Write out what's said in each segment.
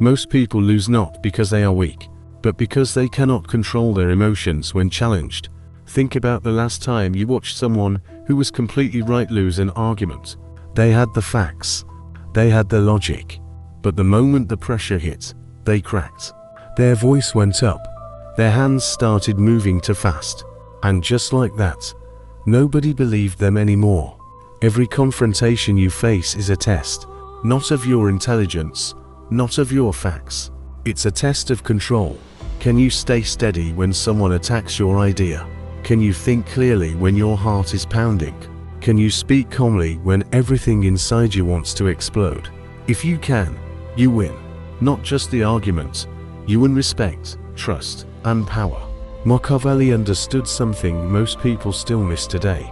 Most people lose not because they are weak, but because they cannot control their emotions when challenged. Think about the last time you watched someone who was completely right lose an argument. They had the facts, they had the logic, but the moment the pressure hit, they cracked. Their voice went up, their hands started moving too fast, and just like that, nobody believed them anymore. Every confrontation you face is a test, not of your intelligence, not of your facts. It's a test of control. Can you stay steady when someone attacks your idea? Can you think clearly when your heart is pounding? Can you speak calmly when everything inside you wants to explode? If you can, you win. Not just the argument, you win respect, trust, and power. Machiavelli understood something most people still miss today.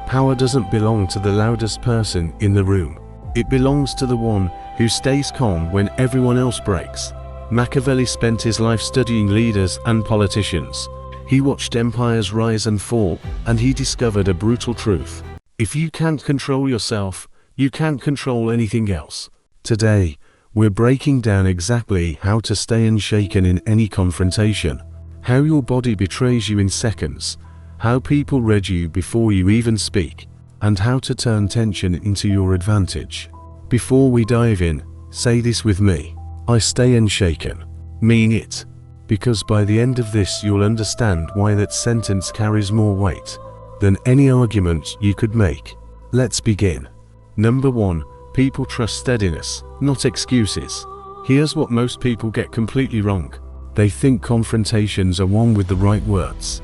Power doesn't belong to the loudest person in the room. It belongs to the one who stays calm when everyone else breaks. Machiavelli spent his life studying leaders and politicians. He watched empires rise and fall, and he discovered a brutal truth. If you can't control yourself, you can't control anything else. Today, we're breaking down exactly how to stay unshaken in any confrontation. How your body betrays you in seconds, how people read you before you even speak, and how to turn tension into your advantage. Before we dive in, say this with me. I stay unshaken. Mean it. Because by the end of this you'll understand why that sentence carries more weight than any argument you could make. Let's begin. Number 1. People trust steadiness, not excuses. Here's what most people get completely wrong. They think confrontations are won with the right words.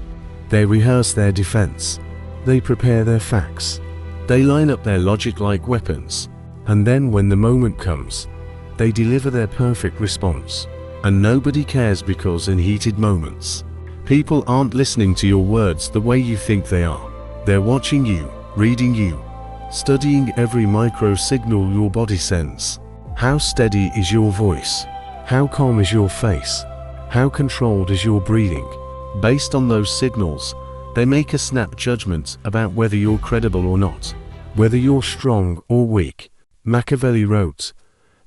They rehearse their defense. They prepare their facts. They line up their logic like weapons. And then when the moment comes, they deliver their perfect response. And nobody cares because in heated moments, people aren't listening to your words the way you think they are. They're watching you, reading you, studying every micro signal your body sends. How steady is your voice? How calm is your face? How controlled is your breathing? Based on those signals, they make a snap judgment about whether you're credible or not, whether you're strong or weak. Machiavelli wrote,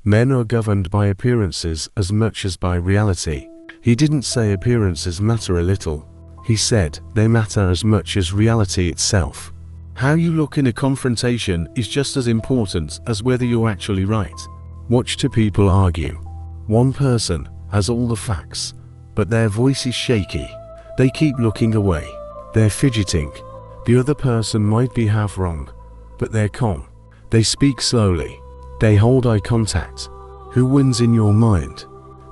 "Men are governed by appearances as much as by reality." He didn't say appearances matter a little. He said they matter as much as reality itself. How you look in a confrontation is just as important as whether you're actually right. Watch two people argue. One person has all the facts, but their voice is shaky. They keep looking away. They're fidgeting. The other person might be half wrong, but they're calm. They speak slowly. They hold eye contact. Who wins in your mind?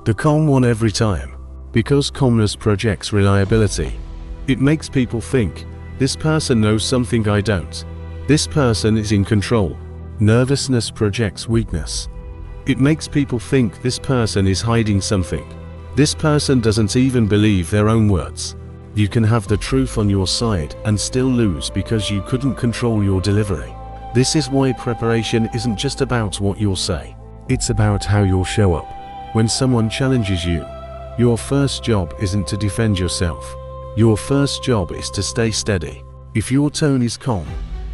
The calm one every time. Because calmness projects reliability. It makes people think, this person knows something I don't. This person is in control. Nervousness projects weakness. It makes people think this person is hiding something. This person doesn't even believe their own words. You can have the truth on your side and still lose because you couldn't control your delivery. This is why preparation isn't just about what you'll say. It's about how you'll show up. When someone challenges you, your first job isn't to defend yourself. Your first job is to stay steady. If your tone is calm,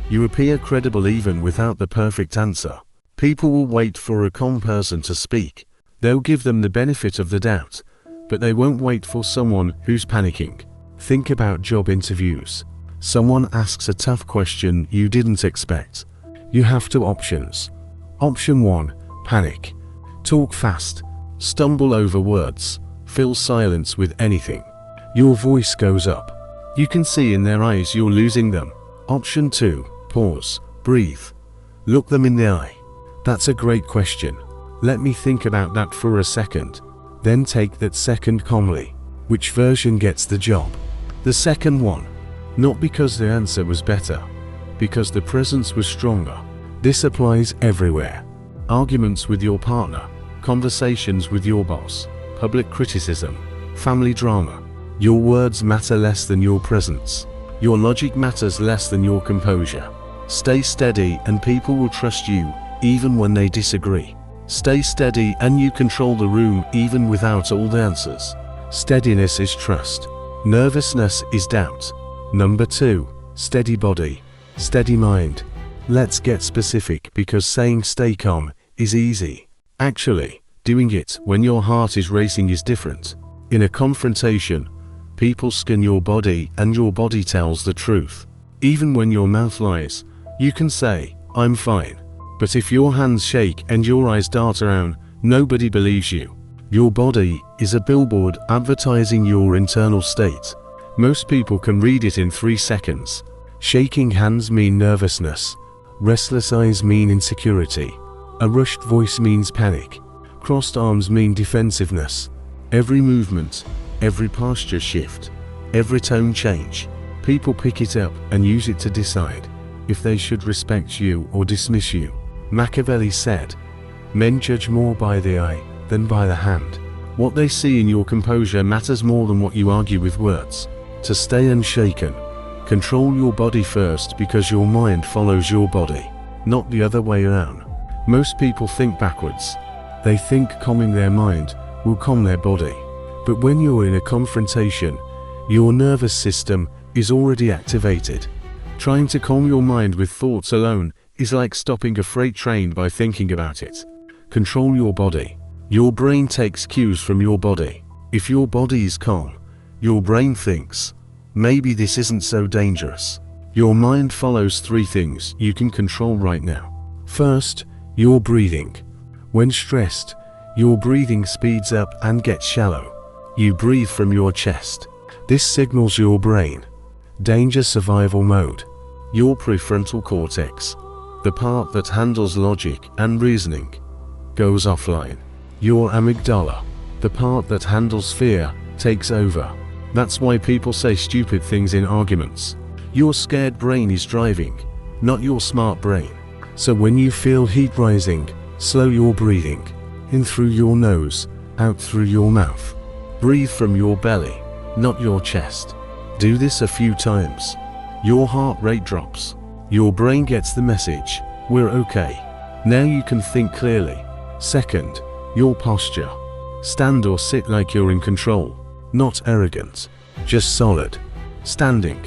you appear credible even without the perfect answer. People will wait for a calm person to speak. They'll give them the benefit of the doubt, but they won't wait for someone who's panicking. Think about job interviews. Someone asks a tough question you didn't expect. You have two options. Option 1, panic. Talk fast. Stumble over words. Fill silence with anything. Your voice goes up. You can see in their eyes you're losing them. Option 2, pause. Breathe. Look them in the eye. That's a great question. Let me think about that for a second. Then take that second calmly. Which version gets the job? The second one. Not because the answer was better, because the presence was stronger. This applies everywhere. Arguments with your partner, conversations with your boss, public criticism, family drama. Your words matter less than your presence. Your logic matters less than your composure. Stay steady and people will trust you, even when they disagree. Stay steady and you control the room even without all the answers. Steadiness is trust. Nervousness is doubt. Number 2, steady body, steady mind. Let's get specific because saying stay calm is easy. Actually, Doing it when your heart is racing is different. In a confrontation, people scan your body and your body tells the truth. Even when your mouth lies, you can say, "I'm fine." But if your hands shake and your eyes dart around, nobody believes you. Your body is a billboard advertising your internal state. Most people can read it in 3 seconds. Shaking hands mean nervousness. Restless eyes mean insecurity. A rushed voice means panic. Crossed arms mean defensiveness. Every movement, every posture shift, every tone change, people pick it up and use it to decide if they should respect you or dismiss you. Machiavelli said, "Men judge more by the eye than by the hand." What they see in your composure matters more than what you argue with words. To stay unshaken, control your body first, because your mind follows your body, not the other way around. Most people think backwards. They think calming their mind will calm their body. But when you're in a confrontation, your nervous system is already activated. Trying to calm your mind with thoughts alone is like stopping a freight train by thinking about it. Control your body. Your brain takes cues from your body. If your body is calm, your brain thinks, "Maybe this isn't so dangerous." Your mind follows 3 things you can control right now. First, your breathing. When stressed, your breathing speeds up and gets shallow. You breathe from your chest. This signals your brain. Danger survival mode. Your prefrontal cortex, the part that handles logic and reasoning, goes offline. Your amygdala, the part that handles fear, takes over. That's why people say stupid things in arguments. Your scared brain is driving, not your smart brain. So when you feel heat rising, slow your breathing. In through your nose, out through your mouth. Breathe from your belly, not your chest. Do this a few times. Your heart rate drops. Your brain gets the message, "We're okay." Now you can think clearly. Second, your posture. Stand or sit like you're in control, not arrogant, just solid. Standing.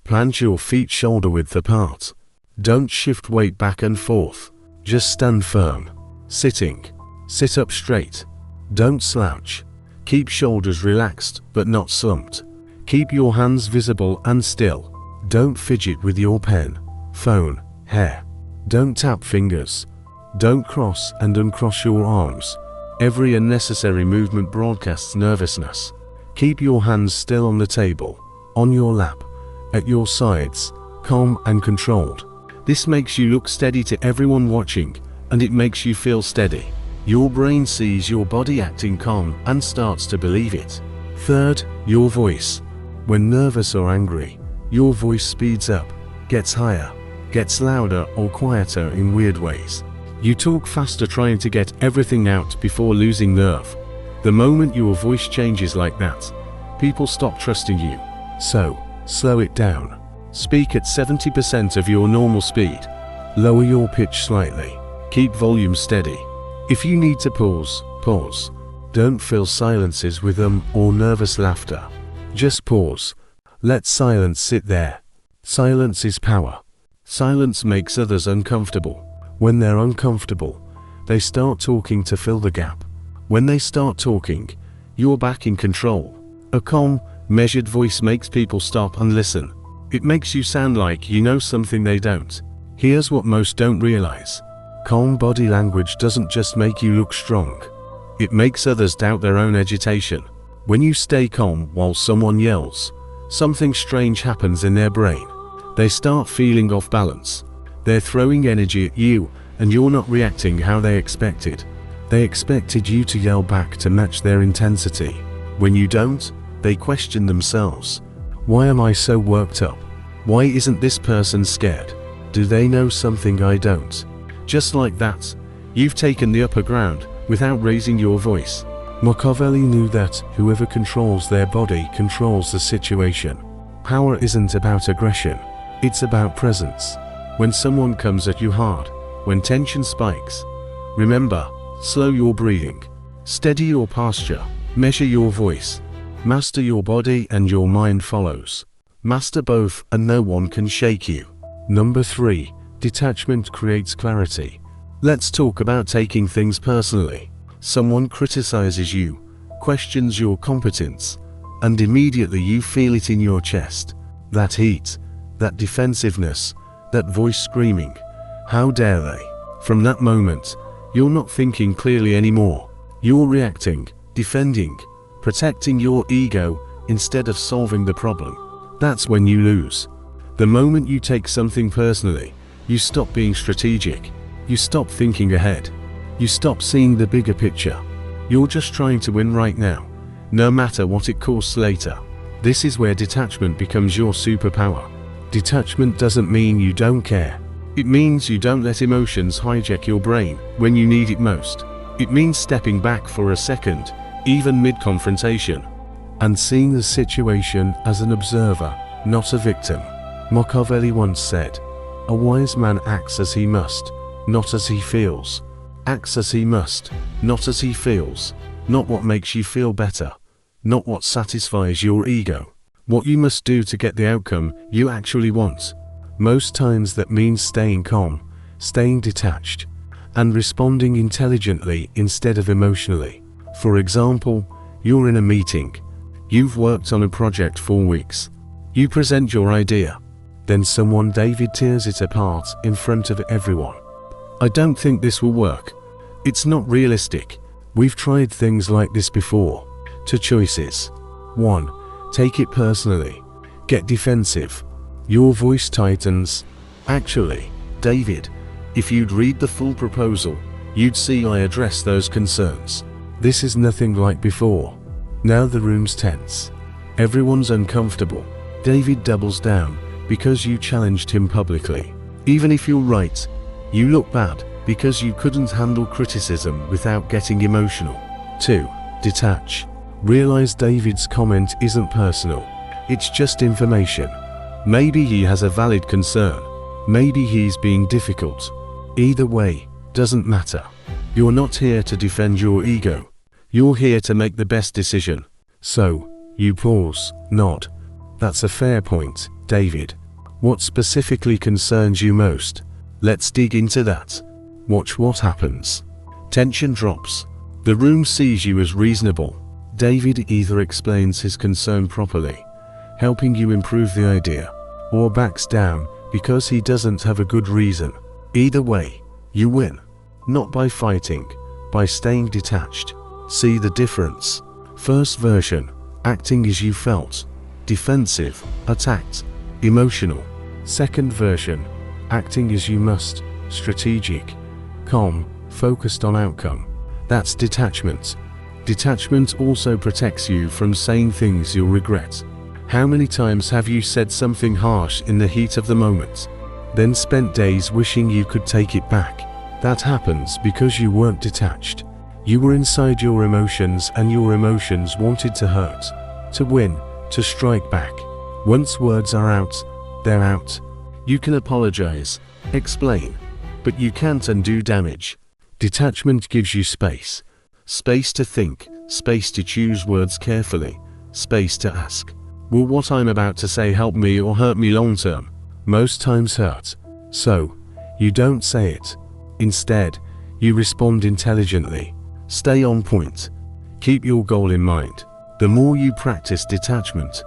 Plant your feet shoulder width apart. Don't shift weight back and forth. Just stand firm. Sitting. Sit up straight. Don't slouch. Keep shoulders relaxed but not slumped. Keep your hands visible and still. Don't fidget with your pen, phone, hair. Don't tap fingers. Don't cross and uncross your arms. Every unnecessary movement broadcasts nervousness. Keep your hands still on the table, on your lap, at your sides, calm and controlled. This makes you look steady to everyone watching, and it makes you feel steady. Your brain sees your body acting calm and starts to believe it. Third, your voice. When nervous or angry, your voice speeds up, gets higher, gets louder or quieter in weird ways. You talk faster trying to get everything out before losing nerve. The moment your voice changes like that, people stop trusting you. So, slow it down. Speak at 70% of your normal speed. Lower your pitch slightly. Keep volume steady. If you need to pause, pause. Don't fill silences with or nervous laughter. Just pause. Let silence sit there. Silence is power. Silence makes others uncomfortable. When they're uncomfortable, they start talking to fill the gap. When they start talking, you're back in control. A calm, measured voice makes people stop and listen. It makes you sound like you know something they don't. Here's what most don't realize. Calm body language doesn't just make you look strong. It makes others doubt their own agitation. When you stay calm while someone yells, something strange happens in their brain. They start feeling off balance. They're throwing energy at you, and you're not reacting how they expected. They expected you to yell back to match their intensity. When you don't, they question themselves. Why am I so worked up? Why isn't this person scared? Do they know something I don't? Just like that, you've taken the upper ground without raising your voice. Machiavelli knew that whoever controls their body controls the situation. Power isn't about aggression, it's about presence. When someone comes at you hard, when tension spikes, remember, slow your breathing, steady your posture, measure your voice, master your body and your mind follows. Master both and no one can shake you. Number 3. Detachment creates clarity. Let's talk about taking things personally. Someone criticizes you, questions your competence, and immediately you feel it in your chest. That heat, that defensiveness, that voice screaming, "How dare they?" From that moment, you're not thinking clearly anymore. You're reacting, defending, protecting your ego instead of solving the problem. That's when you lose. The moment you take something personally, you stop being strategic. You stop thinking ahead. You stop seeing the bigger picture. You're just trying to win right now, no matter what it costs later. This is where detachment becomes your superpower. Detachment doesn't mean you don't care. It means you don't let emotions hijack your brain when you need it most. It means stepping back for a second, even mid-confrontation, and seeing the situation as an observer, not a victim. Machiavelli once said, "A wise man acts as he must, not as he feels. Acts as he must, not as he feels. Not what makes you feel better, not what satisfies your ego. What you must do to get the outcome you actually want." Most times that means staying calm, staying detached, and responding intelligently instead of emotionally. For example, you're in a meeting. You've worked on a project for weeks. You present your idea. Then someone David tears it apart in front of everyone. "I don't think this will work. It's not realistic. We've tried things like this before." Two choices. 1. Take it personally. Get defensive. Your voice tightens. "Actually, David, if you'd read the full proposal, you'd see I address those concerns. This is nothing like before." Now the room's tense. Everyone's uncomfortable. David doubles down because you challenged him publicly. Even if you're right, you look bad because you couldn't handle criticism without getting emotional. 2. Detach. Realize David's comment isn't personal. It's just information. Maybe he has a valid concern. Maybe he's being difficult. Either way, doesn't matter. You're not here to defend your ego. You're here to make the best decision. So, you pause, nod. "That's a fair point, David. What specifically concerns you most? Let's dig into that." Watch what happens. Tension drops. The room sees you as reasonable. David either explains his concern properly, helping you improve the idea, or backs down because he doesn't have a good reason. Either way, you win. Not by fighting, by staying detached. See the difference? First version, acting as you felt. Defensive, attacked, emotional. Second version, acting as you must. Strategic, calm, focused on outcome. That's detachment. Detachment also protects you from saying things you'll regret. How many times have you said something harsh in the heat of the moment, then spent days wishing you could take it back? That happens because you weren't detached. You were inside your emotions, and your emotions wanted to hurt, to win, to strike back. Once words are out, they're out. You can apologize, explain, but you can't undo damage. Detachment gives you space. Space to think, space to choose words carefully, space to ask, "Will what I'm about to say help me or hurt me long term?" Most times hurt. So, you don't say it. Instead, you respond intelligently. Stay on point. Keep your goal in mind. The more you practice detachment,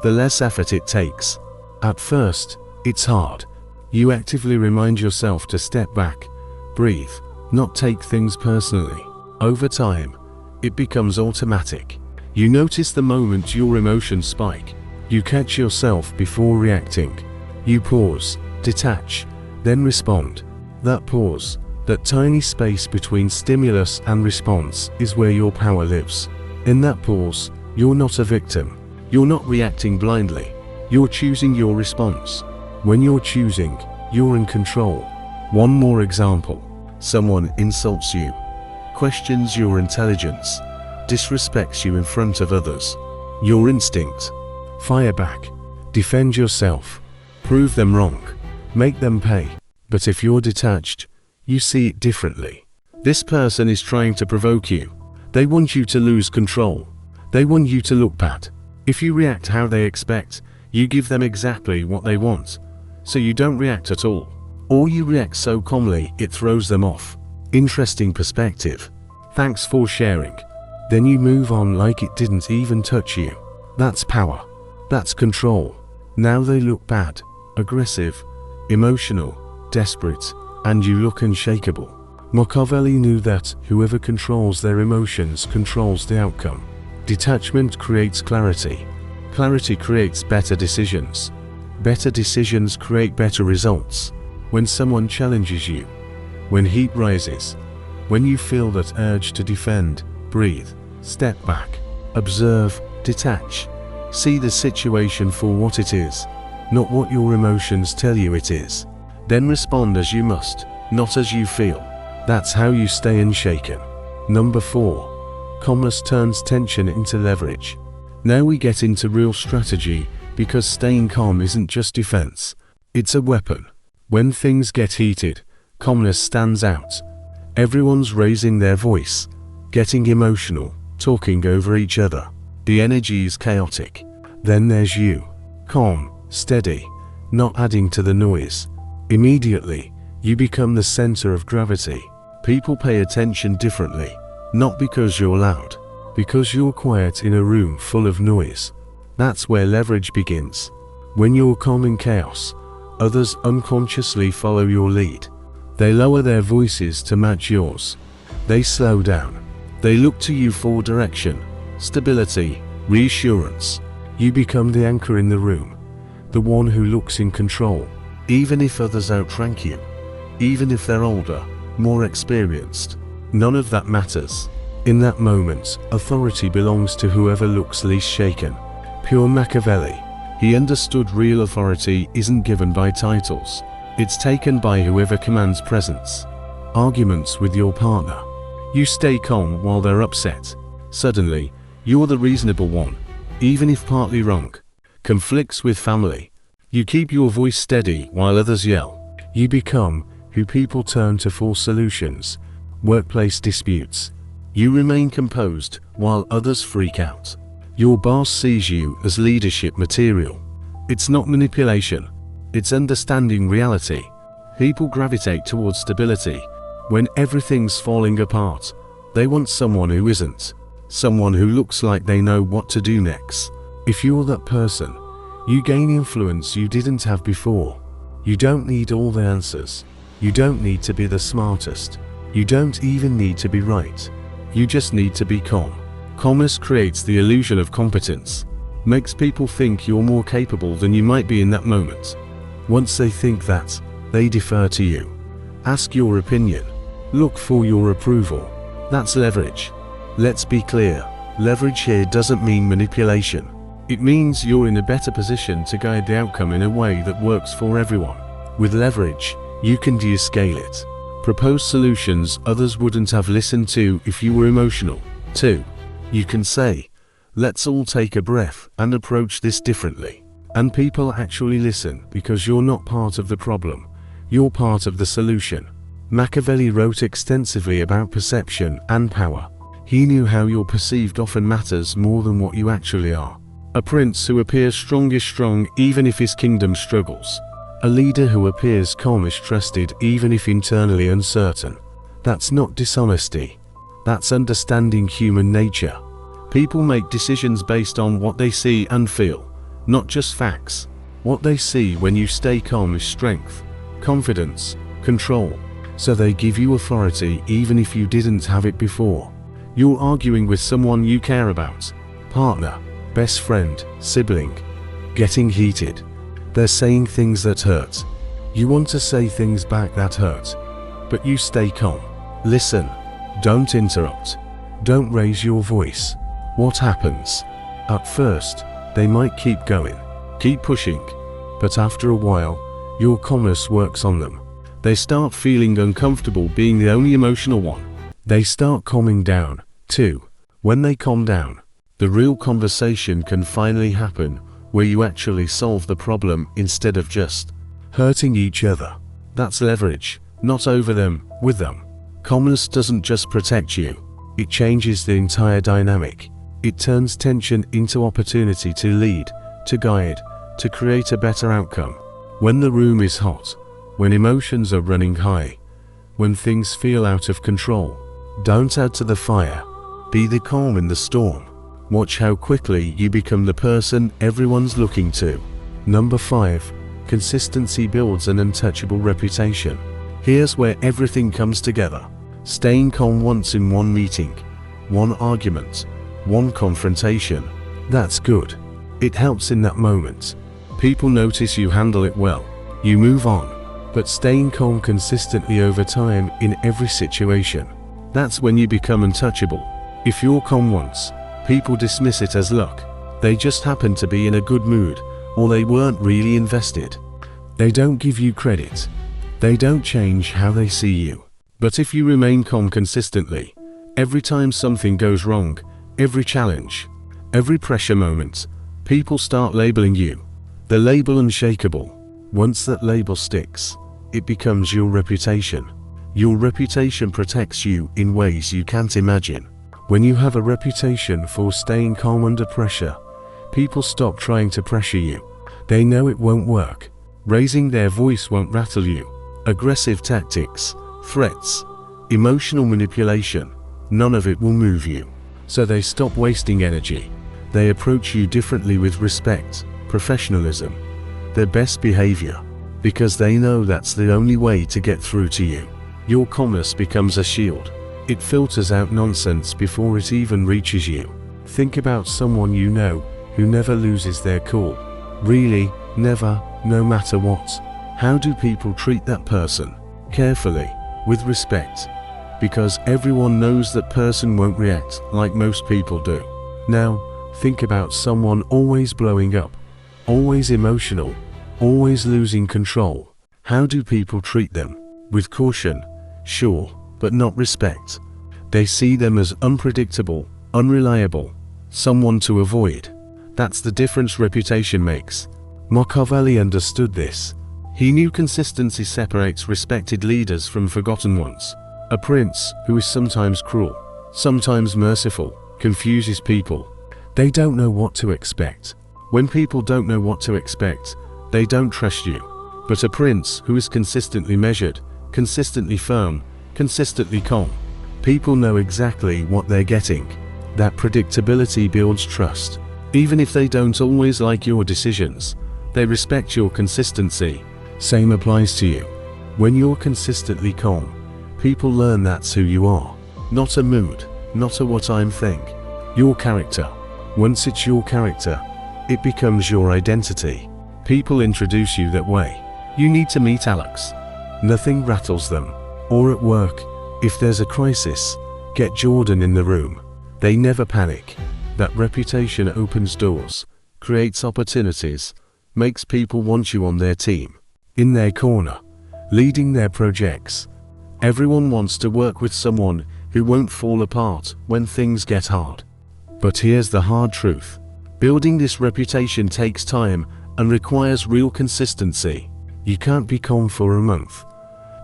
the less effort it takes. At first, it's hard. You actively remind yourself to step back, breathe, not take things personally. Over time, it becomes automatic. You notice the moment your emotions spike. You catch yourself before reacting. You pause, detach, then respond. That pause, that tiny space between stimulus and response, is where your power lives. In that pause, you're not a victim. You're not reacting blindly. You're choosing your response. When you're choosing, you're in control. One more example. Someone insults you, questions your intelligence, disrespects you in front of others. Your instinct: fire back, defend yourself, prove them wrong, make them pay. But if you're detached, you see it differently. This person is trying to provoke you. They want you to lose control. They want you to look bad. If you react how they expect, you give them exactly what they want. So you don't react at all. Or you react so calmly it throws them off. Interesting perspective. Thanks for sharing. Then you move on like it didn't even touch you. That's power. That's control. Now they look bad, aggressive, emotional, desperate, and you look unshakable. Machiavelli knew that whoever controls their emotions controls the outcome. Detachment creates clarity. Clarity creates better decisions. Better decisions create better results. When someone challenges you, when heat rises, when you feel that urge to defend, breathe, step back, observe, detach. See the situation for what it is, not what your emotions tell you it is. Then respond as you must, not as you feel. That's how you stay unshaken. Number 4. Calmness turns tension into leverage. Now we get into real strategy, because staying calm isn't just defense. It's a weapon. When things get heated, calmness stands out. Everyone's raising their voice, getting emotional, talking over each other. The energy is chaotic. Then there's you. Calm, steady, not adding to the noise. Immediately, you become the center of gravity. People pay attention differently, not because you're loud, because you're quiet in a room full of noise. That's where leverage begins. When you're calm in chaos, others unconsciously follow your lead. They lower their voices to match yours. They slow down. They look to you for direction, stability, reassurance. You become the anchor in the room, the one who looks in control, even if others outrank you, even if they're older, more experienced. None of that matters. In that moment, authority belongs to whoever looks least shaken. Pure Machiavelli. He understood real authority isn't given by titles. It's taken by whoever commands presence. Arguments with your partner. You stay calm while they're upset. Suddenly, you're the reasonable one, even if partly wrong. Conflicts with family. You keep your voice steady while others yell. You become who people turn to for solutions. Workplace disputes. You remain composed while others freak out. Your boss sees you as leadership material. It's not manipulation. It's understanding reality. People gravitate towards stability. When everything's falling apart, they want someone who isn't. Someone who looks like they know what to do next. If you're that person, you gain influence you didn't have before. You don't need all the answers. You don't need to be the smartest. You don't even need to be right. You just need to be calm. Calmness creates the illusion of competence. Makes people think you're more capable than you might be in that moment. Once they think that, they defer to you. Ask your opinion. Look for your approval. That's leverage. Let's be clear. Leverage here doesn't mean manipulation. It means you're in a better position to guide the outcome in a way that works for everyone. With leverage, you can de-escale it. Propose solutions others wouldn't have listened to if you were emotional. 2. You can say, let's all take a breath and approach this differently. And people actually listen because you're not part of the problem. You're part of the solution. Machiavelli wrote extensively about perception and power. He knew how you're perceived often matters more than what you actually are. A prince who appears strong is strong even if his kingdom struggles. A leader who appears calm is trusted even if internally uncertain. That's not dishonesty. That's understanding human nature. People make decisions based on what they see and feel, not just facts. What they see when you stay calm is strength, confidence, control. So they give you authority even if you didn't have it before. You're arguing with someone you care about, partner, best friend, sibling. Getting heated. They're saying things that hurt. You want to say things back that hurt, but you stay calm. Listen. Don't interrupt. Don't raise your voice. What happens? At first, they might keep going, keep pushing, but after a while, your calmness works on them. They start feeling uncomfortable being the only emotional one. They start calming down, too. When they calm down, the real conversation can finally happen, where you actually solve the problem instead of just hurting each other. That's leverage, not over them, with them. Calmness doesn't just protect you, it changes the entire dynamic. It turns tension into opportunity to lead, to guide, to create a better outcome. When the room is hot, when emotions are running high, when things feel out of control, Don't add to the fire. Be the calm in the storm. Watch how quickly you become the person everyone's looking to. Number 5. Consistency builds an untouchable reputation. Here's where everything comes together. Staying calm once in one meeting, one argument, one confrontation. That's good. It helps in that moment. People notice you handle it well. You move on. But staying calm consistently over time in every situation, that's when you become untouchable. If you're calm once, people dismiss it as luck. They just happen to be in a good mood, or they weren't really invested. They don't give you credit. They don't change how they see you. But if you remain calm consistently, every time something goes wrong, every challenge, every pressure moment, people start labeling you. The label unshakable. Once that label sticks, it becomes your reputation. Your reputation protects you in ways you can't imagine. When you have a reputation for staying calm under pressure, people stop trying to pressure you. They know it won't work. Raising their voice won't rattle you. Aggressive tactics, threats, emotional manipulation, none of it will move you. So they stop wasting energy. They approach you differently with respect, professionalism, their best behavior, because they know that's the only way to get through to you. Your calmness becomes a shield. It filters out nonsense before it even reaches you. Think about someone you know who never loses their cool. Really, never, no matter what. How do people treat that person? Carefully, with respect, because everyone knows that person won't react like most people do. Now, think about someone always blowing up, always emotional, always losing control. How do people treat them? With caution, sure, but not respect. They see them as unpredictable, unreliable, someone to avoid. That's the difference reputation makes. Machiavelli understood this. He knew consistency separates respected leaders from forgotten ones. A prince, who is sometimes cruel, sometimes merciful, confuses people. They don't know what to expect. When people don't know what to expect, they don't trust you. But a prince who is consistently measured, consistently firm, consistently calm, people know exactly what they're getting. That predictability builds trust. Even if they don't always like your decisions, they respect your consistency. Same applies to you. When you're consistently calm, people learn that's who you are. Not a mood, not a what I'm think. Your character. Once it's your character, it becomes your identity. People introduce you that way. You need to meet Alex. Nothing rattles them. Or at work, if there's a crisis, get Jordan in the room. They never panic. That reputation opens doors, creates opportunities, makes people want you on their team, in their corner, leading their projects. Everyone wants to work with someone who won't fall apart when things get hard. But here's the hard truth. Building this reputation takes time and requires real consistency. You can't be calm for a month,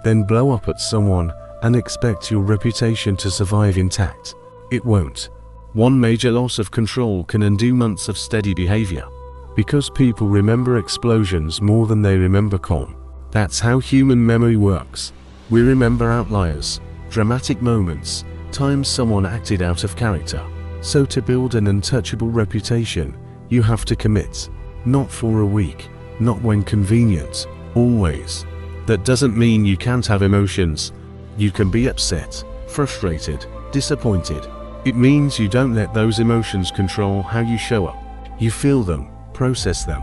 then blow up at someone and expect your reputation to survive intact. It won't. One major loss of control can undo months of steady behavior. Because people remember explosions more than they remember calm. That's how human memory works. We remember outliers, dramatic moments, times someone acted out of character. So to build an untouchable reputation, you have to commit. Not for a week, not when convenient, always. That doesn't mean you can't have emotions. You can be upset, frustrated, disappointed. It means you don't let those emotions control how you show up. You feel them, process them,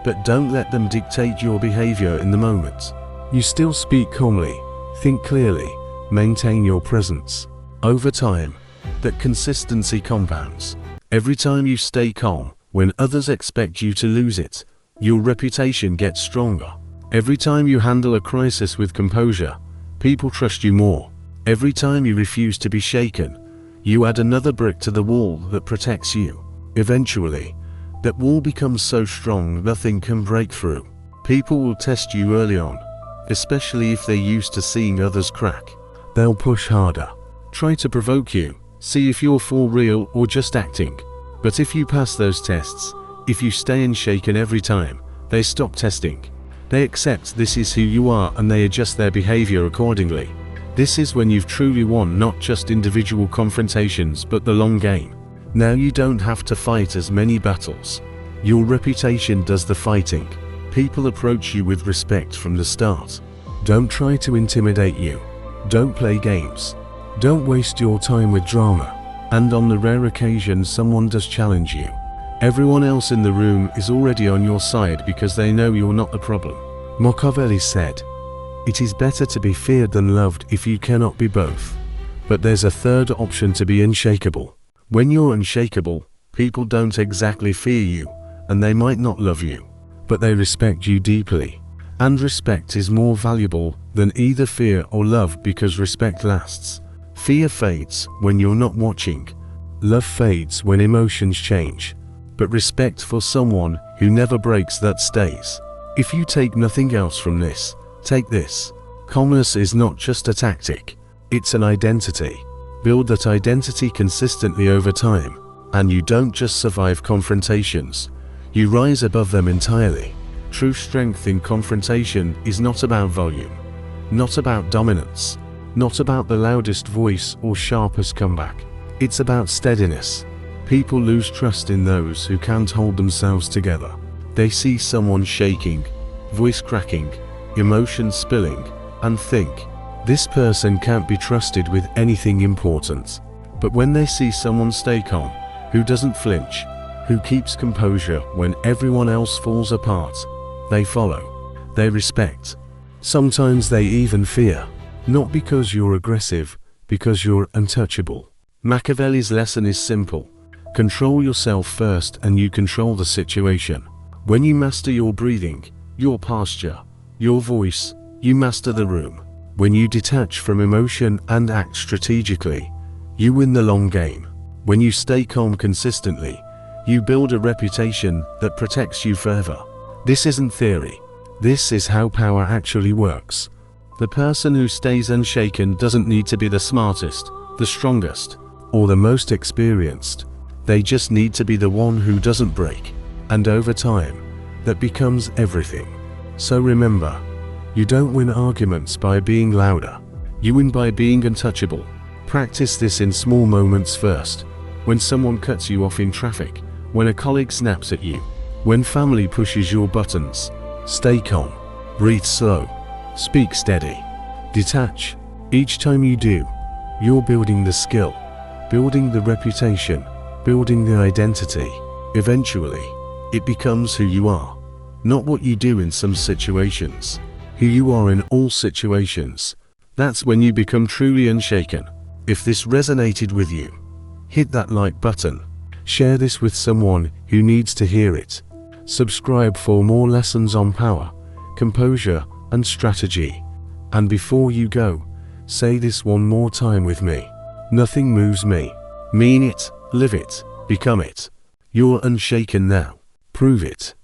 but don't let them dictate your behavior in the moment. You still speak calmly, think clearly, maintain your presence. Over time, that consistency compounds. Every time you stay calm, when others expect you to lose it, your reputation gets stronger. Every time you handle a crisis with composure, people trust you more. Every time you refuse to be shaken, you add another brick to the wall that protects you. Eventually, that wall becomes so strong nothing can break through. People will test you early on, especially if they're used to seeing others crack. They'll push harder, try to provoke you, see if you're for real or just acting. But if you pass those tests, if you stay unshaken every time, they stop testing. They accept this is who you are and they adjust their behavior accordingly. This is when you've truly won not just individual confrontations but the long game. Now you don't have to fight as many battles. Your reputation does the fighting. People approach you with respect from the start. Don't try to intimidate you. Don't play games. Don't waste your time with drama. And on the rare occasion someone does challenge you, everyone else in the room is already on your side because they know you're not the problem. Machiavelli said, "It is better to be feared than loved if you cannot be both." But there's a third option: to be unshakable. When you're unshakable, people don't exactly fear you, and they might not love you, but they respect you deeply. And respect is more valuable than either fear or love because respect lasts. Fear fades when you're not watching. Love fades when emotions change. But respect for someone who never breaks, that stays. If you take nothing else from this, take this. Calmness is not just a tactic, it's an identity. Build that identity consistently over time, and you don't just survive confrontations, you rise above them entirely. True strength in confrontation is not about volume, not about dominance, not about the loudest voice or sharpest comeback. It's about steadiness. People lose trust in those who can't hold themselves together. They see someone shaking, voice cracking, emotions spilling, and think, this person can't be trusted with anything important. But when they see someone stay calm, who doesn't flinch, who keeps composure when everyone else falls apart, they follow, they respect. Sometimes they even fear. Not because you're aggressive, because you're untouchable. Machiavelli's lesson is simple. Control yourself first and you control the situation. When you master your breathing, your posture, your voice, you master the room. When you detach from emotion and act strategically, you win the long game. When you stay calm consistently, you build a reputation that protects you forever. This isn't theory. This is how power actually works. The person who stays unshaken doesn't need to be the smartest, the strongest, or the most experienced. They just need to be the one who doesn't break. And over time, that becomes everything. So remember, you don't win arguments by being louder. You win by being untouchable. Practice this in small moments first. When someone cuts you off in traffic, when a colleague snaps at you, when family pushes your buttons, stay calm, breathe slow, speak steady, detach. Each time you do, you're building the skill, building the reputation, building the identity. Eventually, it becomes who you are, not what you do in some situations, who you are in all situations. That's when you become truly unshaken. If this resonated with you, hit that like button. Share this with someone who needs to hear it. Subscribe for more lessons on power, composure, and strategy. And before you go, say this one more time with me. Nothing moves me. Mean it, live it, become it. You're unshaken now. Prove it.